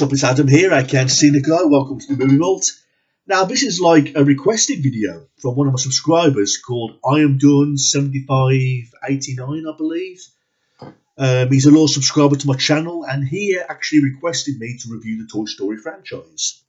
What's up, it's Adam here, aka Cynico. Welcome to the Movie Vault. Now, this is like a requested video from one of my subscribers called I Am Done 7589, I believe. He's a loyal subscriber to my channel, and he actually requested me to review the Toy Story franchise.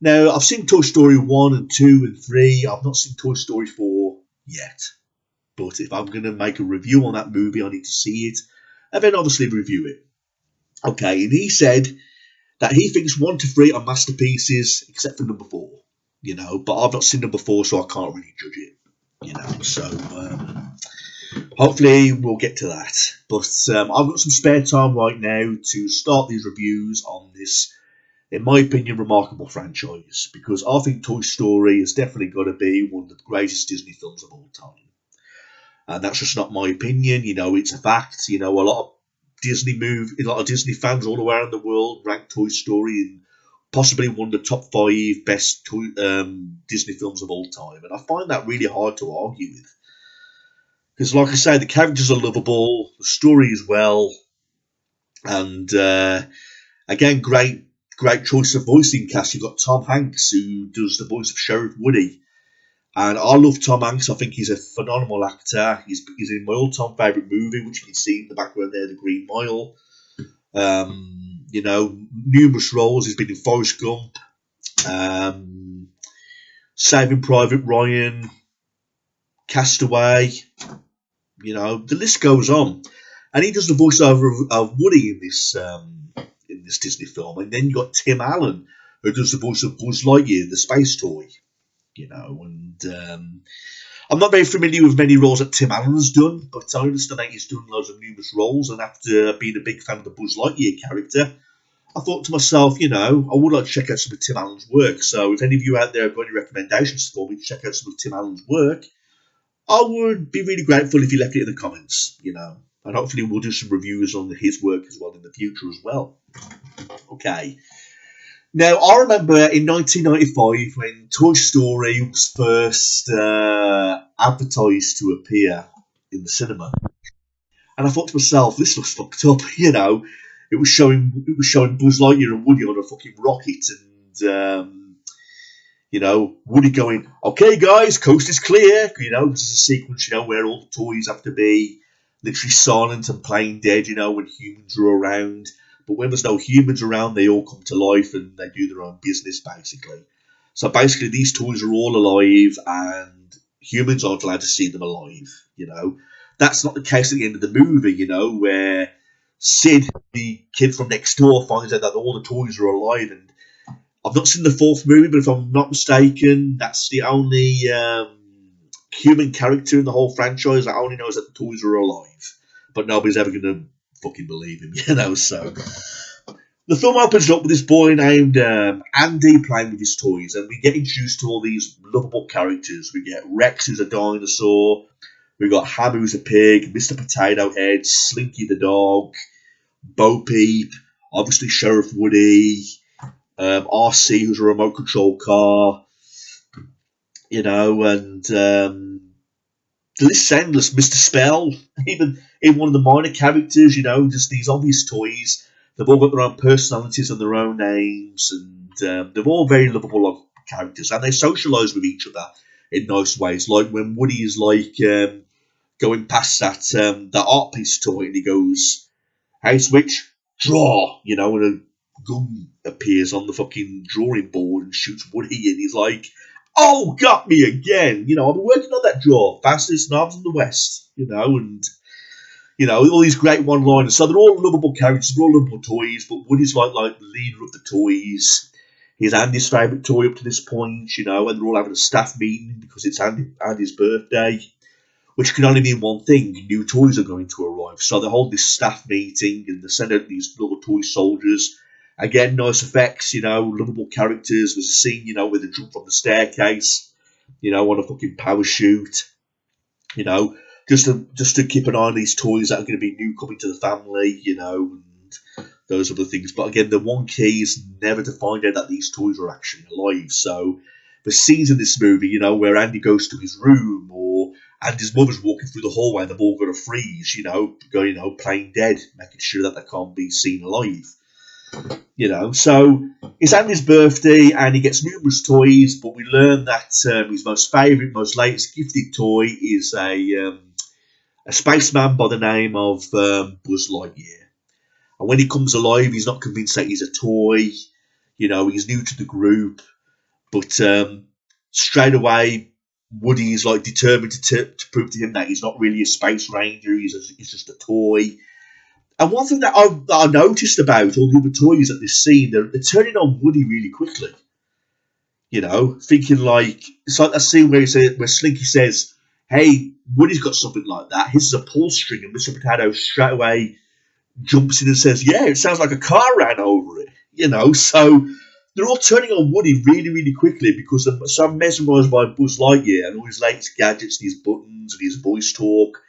Now, I've seen Toy Story 1 and 2 and 3. I've not seen Toy Story 4 yet. But if I'm going to make a review on that movie, I need to see it, and then obviously review it. Okay, and he said that he thinks 1 to 3 are masterpieces, except for number 4, but I've not seen number 4, so I can't really judge it, so hopefully we'll get to that. But I've got some spare time right now to start these reviews on this, in my opinion, remarkable franchise, because I think Toy Story has definitely got to be one of the greatest Disney films of all time. And that's just not my opinion, it's a fact. A lot of Disney fans all around the world rank Toy Story in possibly one of the top 5 best Disney films of all time, and I find that really hard to argue with. Because, like I say, the characters are lovable, the story is well, and again, great choice of voicing cast. You've got Tom Hanks, who does the voice of Sheriff Woody. And I love Tom Hanks. I think he's a phenomenal actor. He's in my all-time favourite movie, which you can see in the background there, The Green Mile. Numerous roles. He's been in Forrest Gump, Saving Private Ryan, Castaway. The list goes on. And he does the voiceover of Woody in this Disney film. And then you got Tim Allen, who does the voice of Buzz Lightyear, the space toy. I'm not very familiar with many roles that Tim Allen has done, but I understand that he's done loads of numerous roles, and after being a big fan of the Buzz Lightyear character, I thought to myself, I would like to check out some of Tim Allen's work. So if any of you out there have got any recommendations for me to check out some of Tim Allen's work, I would be really grateful if you left it in the comments, and hopefully we'll do some reviews on his work as well in the future as well. Okay. Now, I remember in 1995 when Toy Story was first advertised to appear in the cinema, and I thought to myself, this looks fucked up. It was showing Buzz Lightyear and Woody on a fucking rocket, and Woody going, "Okay, guys, coast is clear." This is a sequence, where all the toys have to be literally silent and playing dead, when humans are around. But when there's no humans around, they all come to life and they do their own business, basically. So basically, these toys are all alive, and humans aren't allowed to see them alive. That's not the case at the end of the movie. Where Sid, the kid from next door, finds out that all the toys are alive. And I've not seen the 4th movie, but if I'm not mistaken, that's the only human character in the whole franchise that only knows that the toys are alive. But nobody's ever going to fucking believe him, so the film opens up with this boy named Andy playing with his toys, and we get introduced to all these lovable characters. We get Rex, who's a dinosaur, we got Ham, who's a pig, Mr. Potato Head, Slinky the dog, Bo Peep, obviously Sheriff Woody, RC, who's a remote control car, and the list's endless. Mr. Spell, even one of the minor characters, just these obvious toys. They've all got their own personalities and their own names, and they're all very lovable characters, and they socialise with each other in nice ways. Like when Woody is going past that art piece toy, and he goes, "Hey, Switch, draw," and a gun appears on the fucking drawing board and shoots Woody, and he's like, "Oh, got me again." I've been working on that draw, fastest knobs in the West, and, all these great one-liners. So they're all lovable characters, they're all lovable toys, but Woody's like the leader of the toys. He's Andy's favourite toy up to this point, and they're all having a staff meeting because it's Andy's birthday, which can only mean one thing: new toys are going to arrive. So they hold this staff meeting, and they send out these little toy soldiers. Again, nice effects, lovable characters. There's a scene, where they jump from the staircase, on a fucking parachute, just to keep an eye on these toys that are going to be new coming to the family, and those other things. But again, the one key is never to find out that these toys are actually alive. So the scenes in this movie, where Andy goes to his room, or Andy's mother's walking through the hallway, they've all got to freeze, playing dead, making sure that they can't be seen alive. So it's Andy's birthday and he gets numerous toys, but we learn that his most favourite, most latest gifted toy is a spaceman by the name of Buzz Lightyear. And when he comes alive, he's not convinced that he's a toy. He's new to the group, but straight away, Woody is like determined to prove to him that he's not really a space ranger. He's just a toy. And one thing that I noticed about all the other toys at this scene, they're turning on Woody really quickly. Thinking like it's like that scene where Slinky says, "Hey, Woody's got something like that. His is a pull string," and Mr. Potato straight away jumps in and says, "Yeah, it sounds like a car ran over it." So they're all turning on Woody really, really quickly because they're so mesmerised by Buzz Lightyear and all his latest gadgets, and his buttons, and his voice talk.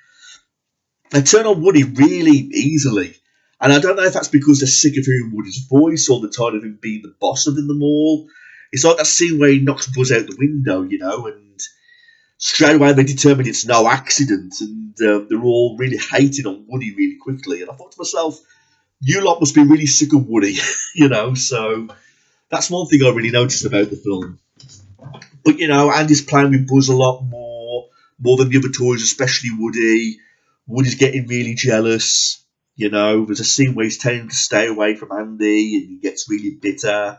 They turn on Woody really easily. And I don't know if that's because they're sick of hearing Woody's voice or they're tired of him being the boss of them all. It's like that scene where he knocks Buzz out the window, and straight away they determine it's no accident, and they're all really hating on Woody really quickly. And I thought to myself, you lot must be really sick of Woody, so that's one thing I really noticed about the film. But, Andy's playing with Buzz a lot more than the other toys, especially Woody. Woody's getting really jealous. There's a scene where he's telling him to stay away from Andy and he gets really bitter.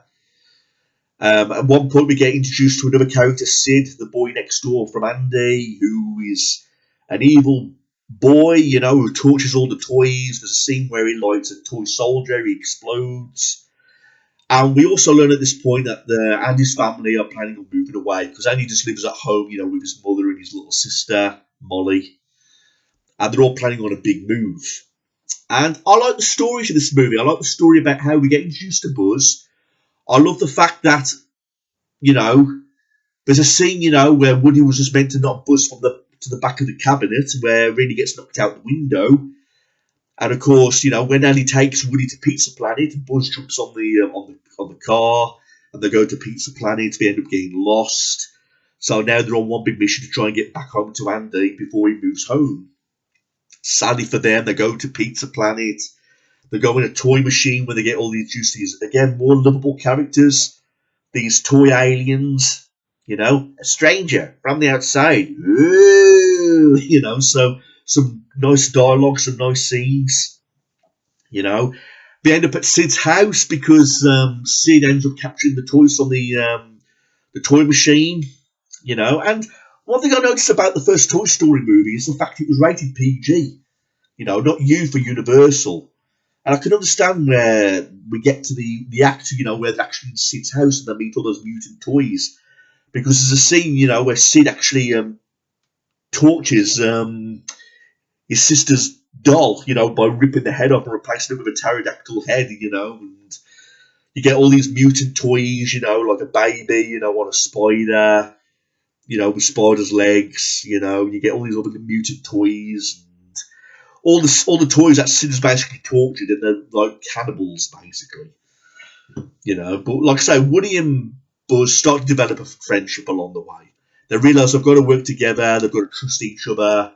At one point, we get introduced to another character, Sid, the boy next door from Andy, who is an evil boy, who tortures all the toys. There's a scene where he lights a toy soldier, he explodes. And we also learn at this point that Andy's family are planning on moving away because Andy just lives at home, with his mother and his little sister, Molly. And they're all planning on a big move. And I like the story to this movie. I like the story about how we get introduced to Buzz. I love the fact that, there's a scene, where Woody was just meant to knock Buzz to the back of the cabinet, where Rinny gets knocked out the window. And of course, when Andy takes Woody to Pizza Planet, Buzz jumps on the car, and they go to Pizza Planet. They end up getting lost. So now they're on one big mission to try and get back home to Andy before he moves home. Sadly for them, they go to Pizza Planet. They go in a toy machine where they get all these juices. Again, more lovable characters. These toy aliens. A stranger from the outside. Ooh, so some nice dialogue, some nice scenes. They end up at Sid's house because Sid ends up capturing the toys from the toy machine. And one thing I noticed about the first Toy Story movie is the fact it was rated PG. Not U for Universal. And I can understand where we get to the act, where they're actually in Sid's house and they meet all those mutant toys. Because there's a scene, where Sid actually tortures his sister's doll, by ripping the head off and replacing it with a pterodactyl head, and you get all these mutant toys, like a baby, on a spider, with spider's legs, you get all these other mutant toys, and all the toys that Sid is basically tortured, and they're like cannibals, basically. But like I say, Woody and Buzz start to develop a friendship along the way. They realise they've got to work together, they've got to trust each other,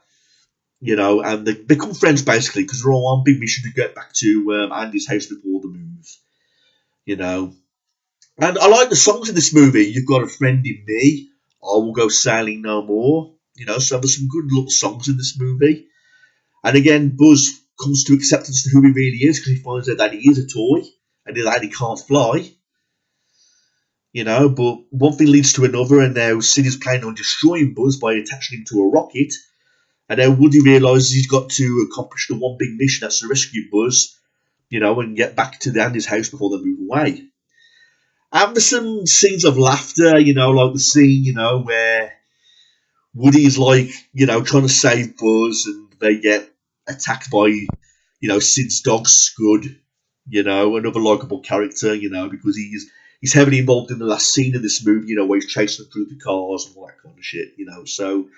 and they become friends basically because they're all on big mission to get back to Andy's house before the move. And I like the songs in this movie. You've Got a Friend in Me, I Will Go Sailing No More. So there's some good little songs in this movie. And again, Buzz comes to acceptance to who he really is because he finds out that he is a toy and that he can't fly. But one thing leads to another, and now Sid is planning on destroying Buzz by attaching him to a rocket. And now Woody realises he's got to accomplish the one big mission, that's to rescue Buzz, and get back to Andy's house before they move away. And there's some scenes of laughter, like the scene, where Woody's like, trying to save Buzz and they get attacked by, Sid's dog Scud, another likeable character, because he's heavily involved in the last scene of this movie, where he's chasing them through the cars and all that kind of shit, So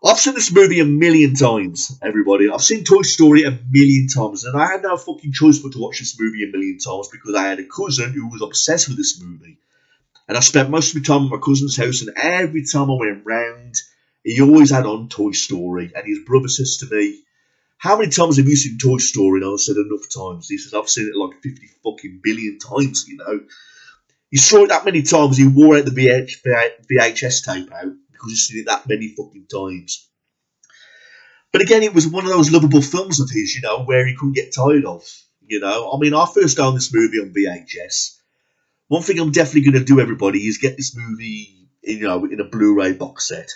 I've seen this movie a million times, everybody. I've seen Toy Story a million times, and I had no fucking choice but to watch this movie a million times because I had a cousin who was obsessed with this movie. And I spent most of my time at my cousin's house, and every time I went round, he always had on Toy Story. And his brother says to me, how many times have you seen Toy Story? And I said enough times. He says, I've seen it like 50 fucking billion times, you know. You saw it that many times, he wore out the VHS tape out because you've seen it that many fucking times. But again, it was one of those lovable films of his, you know, where he couldn't get tired of, you know. I mean, I first owned this movie on VHS. One thing I'm definitely going to do, everybody, is get this movie, you know, in a Blu-ray box set,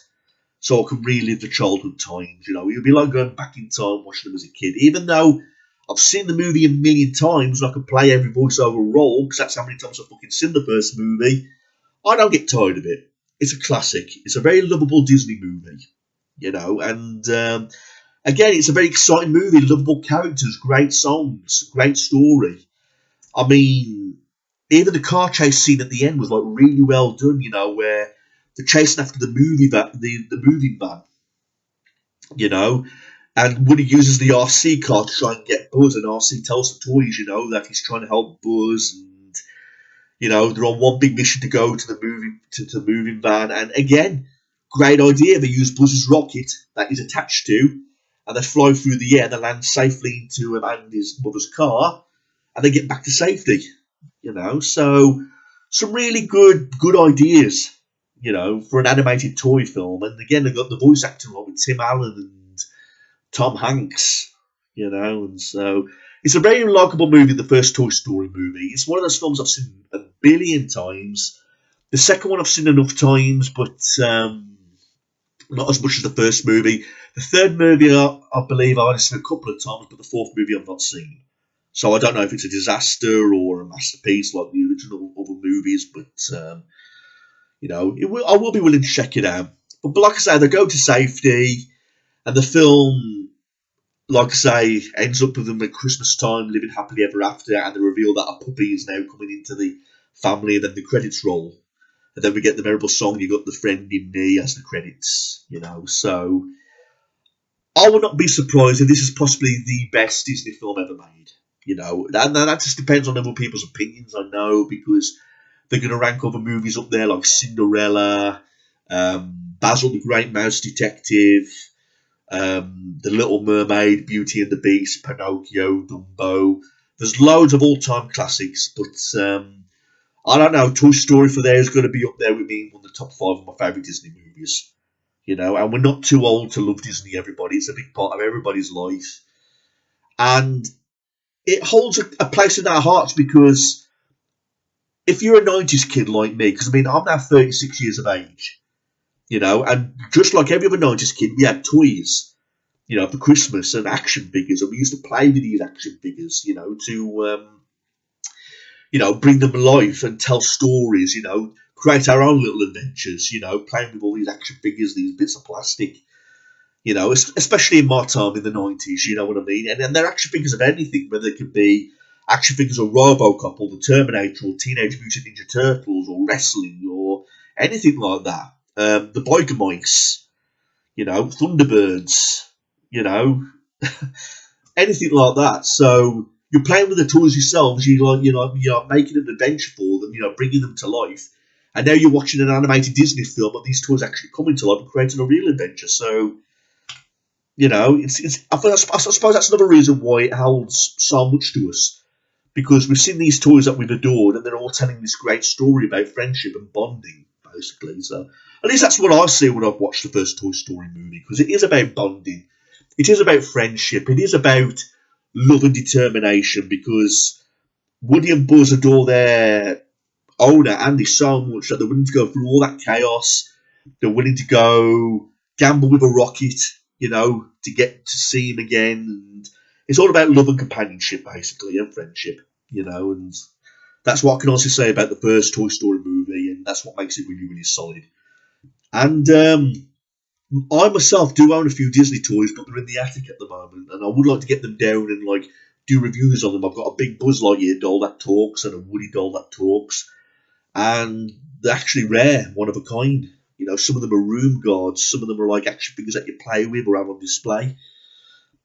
so I can relive the childhood times. You know, it'd be like going back in time watching them as a kid. Even though I've seen the movie a million times and I can play every voiceover role because that's how many times I've fucking seen the first movie, I don't get tired of it. It's a classic. It's a very lovable Disney movie, you know, and again, it's a very exciting movie. Lovable characters, great songs, great story. I mean, even the car chase scene at the end was like really well done, you know, where they're chasing after the moving van, you know, and Woody uses the RC car to try and get Buzz, and RC tells the toys, you know, that he's trying to help Buzz, and you know they're on one big mission to go to the moving van, and again, great idea. They use Buzz's rocket that he's attached to, and they fly through the air, they land safely into him and his mother's car, and they get back to safety. You know, so some really good ideas, you know, for an animated toy film. And again, they've got the voice acting on with Tim Allen and Tom Hanks, you know, and so it's a very likeable movie, the first Toy Story movie. It's one of those films I've seen a billion times. The second one I've seen enough times, but not as much as the first movie. The third movie, I believe I've only seen a couple of times, but the fourth movie I've not seen. So I don't know if it's a disaster or a masterpiece like the original other movies, but you know, I will be willing to check it out. But like I say, they go to safety, and the film, like I say, ends up with them at Christmas time living happily ever after, and they reveal that a puppy is now coming into the family, and then the credits roll. And then we get the memorable song, "You Got the Friend in Me," as the credits, you know. So I would not be surprised if this is possibly the best Disney film ever made. You know, and that just depends on other people's opinions, I know, because they're going to rank other movies up there like Cinderella, Basil the Great Mouse Detective, The Little Mermaid, Beauty and the Beast, Pinocchio, Dumbo. There's loads of all-time classics, but I don't know, Toy Story for there is going to be up there with me in one of the top 5 of my favourite Disney movies. You know, and we're not too old to love Disney, everybody. It's a big part of everybody's life. And it holds a place in our hearts because if you're a 90s kid like me, because I mean, I'm now 36 years of age, you know, and just like every other 90s kid, we had toys, you know, for Christmas and action figures, and we used to play with these action figures, you know, to, you know, bring them alive and tell stories, you know, create our own little adventures, you know, playing with all these action figures, these bits of plastic. You know, especially in my time in the 90s, you know what I mean? And they're action figures of anything, whether they could be action figures of Robocop or the Terminator or Teenage Mutant Ninja Turtles or wrestling or anything like that. The Biker Mice, you know, Thunderbirds, you know, anything like that. So you're playing with the toys yourselves, you're making an adventure for them, you know, bringing them to life. And now you're watching an animated Disney film, but these toys actually come into life and creating a real adventure. So, you know, I suppose that's another reason why it holds so much to us, because we've seen these toys that we've adored, and they're all telling this great story about friendship and bonding, basically. So at least that's what I see when I've watched the first Toy Story movie, because it is about bonding, it is about friendship, it is about love and determination, because Woody and Buzz adore their owner Andy so much that they're willing to go through all that chaos. They're willing to go gamble with a rocket, you know, to get to see him again. And it's all about love and companionship, basically, and friendship, you know. And that's what I can also say about the first Toy Story movie, and that's what makes it really, really solid. And I myself do own a few Disney toys, but they're in the attic at the moment, and I would like to get them down and like do reviews on them. I've got a big Buzz Lightyear doll that talks and a Woody doll that talks, and they're actually rare, one of a kind. You know, some of them are room guards, some of them are like action figures that you play with or have on display.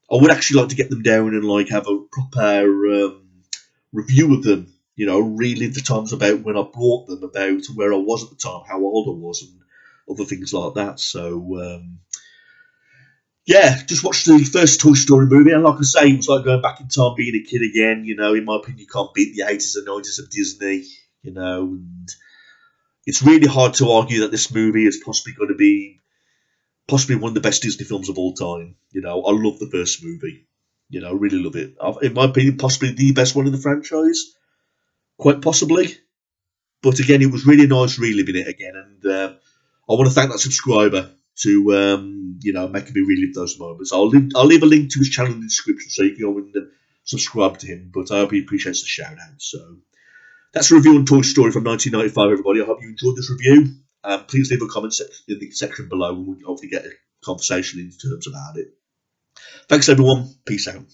I would actually like to get them down and like have a proper review of them. You know, relive the times about when I bought them, about where I was at the time, how old I was, and other things like that. So Yeah, just watched the first Toy Story movie, and like I say, it was like going back in time, being a kid again. You know, in my opinion, you can't beat the 80s and 90s of Disney. You know, and it's really hard to argue that this movie is possibly going to be possibly one of the best Disney films of all time. You know, I love the first movie. You know, I really love it. In my opinion, possibly the best one in the franchise, quite possibly. But again, it was really nice reliving it again, and I want to thank that subscriber to making me relive those moments. I'll leave a link to his channel in the description so you can go and subscribe to him. But I hope he appreciates the shout out. So that's a review on Toy Story from 1995, everybody. I hope you enjoyed this review. Please leave a comment in the section below, and we'll hopefully get a conversation in terms about it. Thanks, everyone. Peace out.